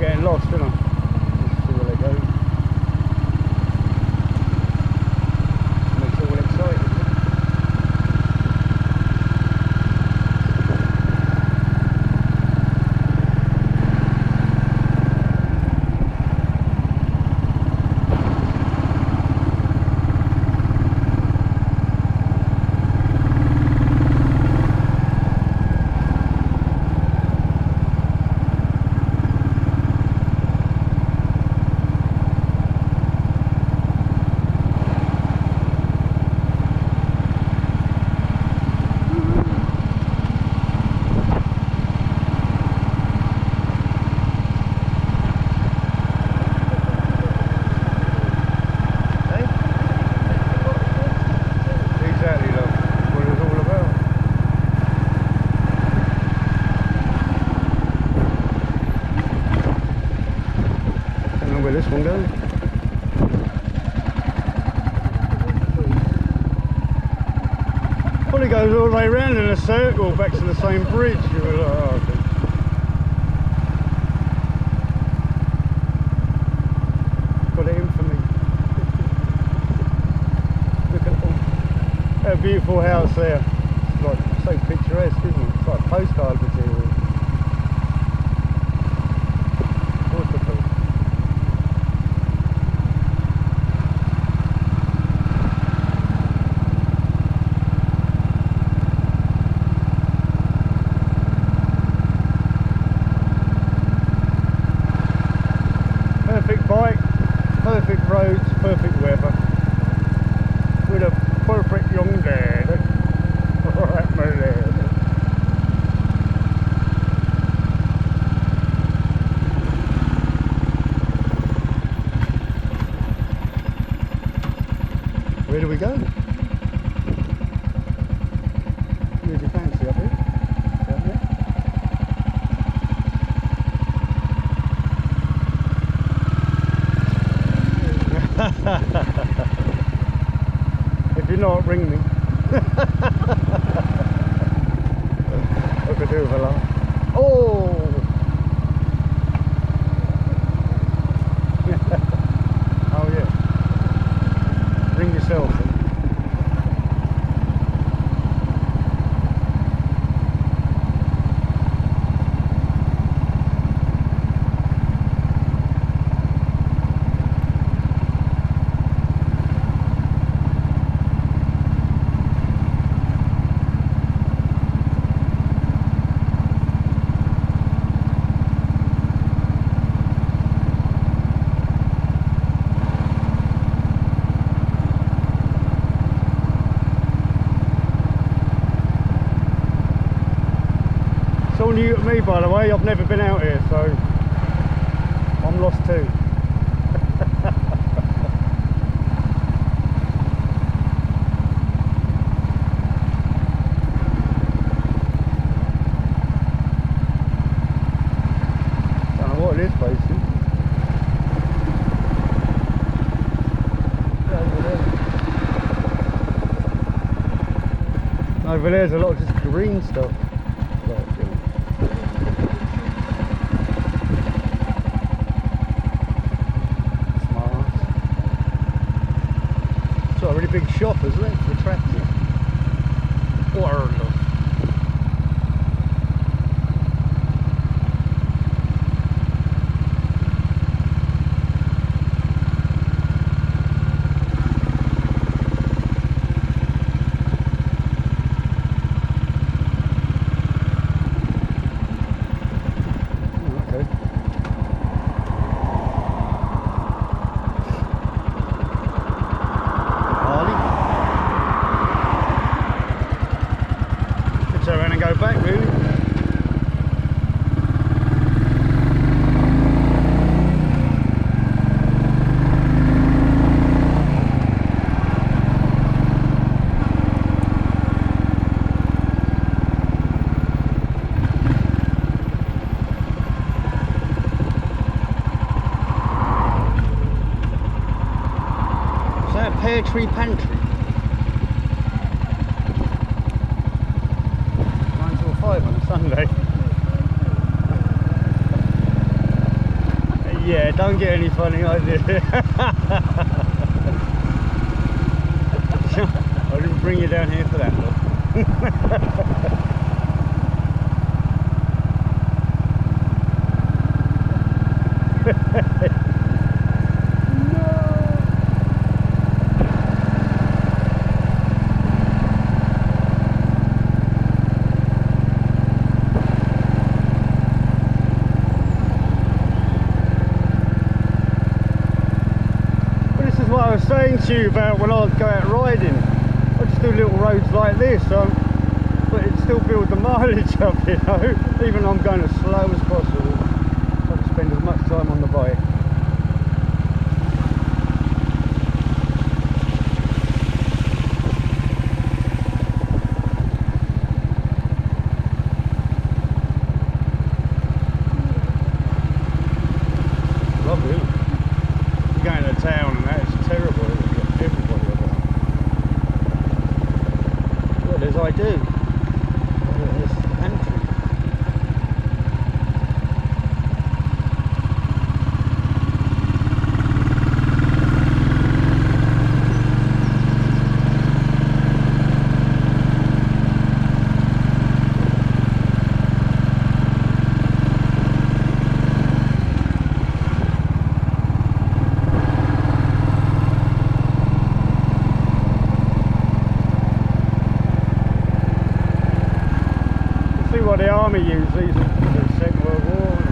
getting lost, don't I? Just see where they go. Makes it all exciting. Where this one goes. Probably goes all the way around in a circle back to the same bridge. You're like, oh, okay. Got it in for me. Look at that beautiful house there. It's like so picturesque, isn't it? It's like postcard material. Perfect bike, perfect roads, perfect weather, with a perfect young dad. Alright, my lad. Where do we go? Where do you fancy up here? Down there? If you're not, ring me. I could do with a laugh. Oh! Oh yeah. Ring yourself then. It's all new to me, by the way. I've never been out here, so I'm lost too. Don't know what this place is. Over there's a lot of just green stuff. It's a really big shop, isn't it? For tractors. Water. Turn around and go back, really. Is that a Pear Tree Pantry? 9 till 5 on a Sunday. Yeah, don't get any funny ideas. I didn't bring you down here for that, look. What I was saying to you about when I go out riding, I just do little roads like this, but it still builds the mileage up, you know, even though I'm going as slow as possible. I can spend as much time on the bike. Lovely, isn't it? Going to town and that is terrible. Everybody about. Well, as I do. This country. What the army used these for the Second World War.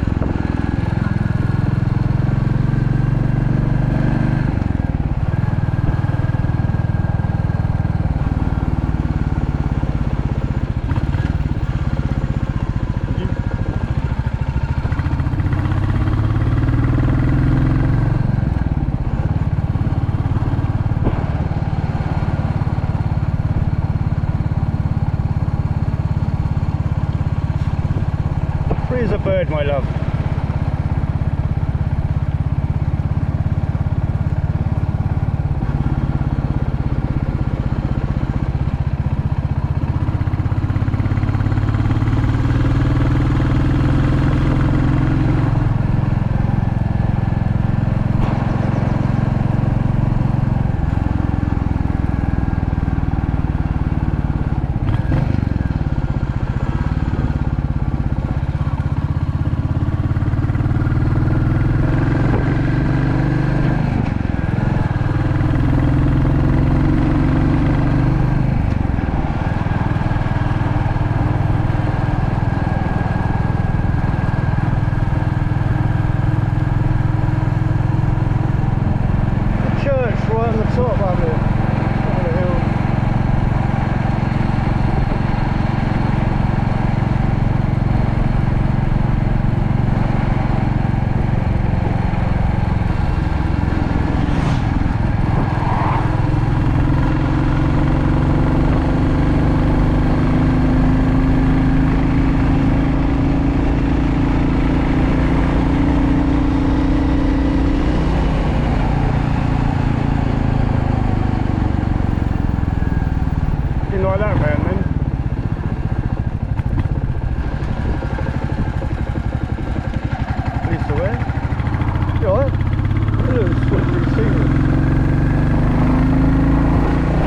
Free as a bird, my love. Right on the top of it, top of the hill. Like that, man, then.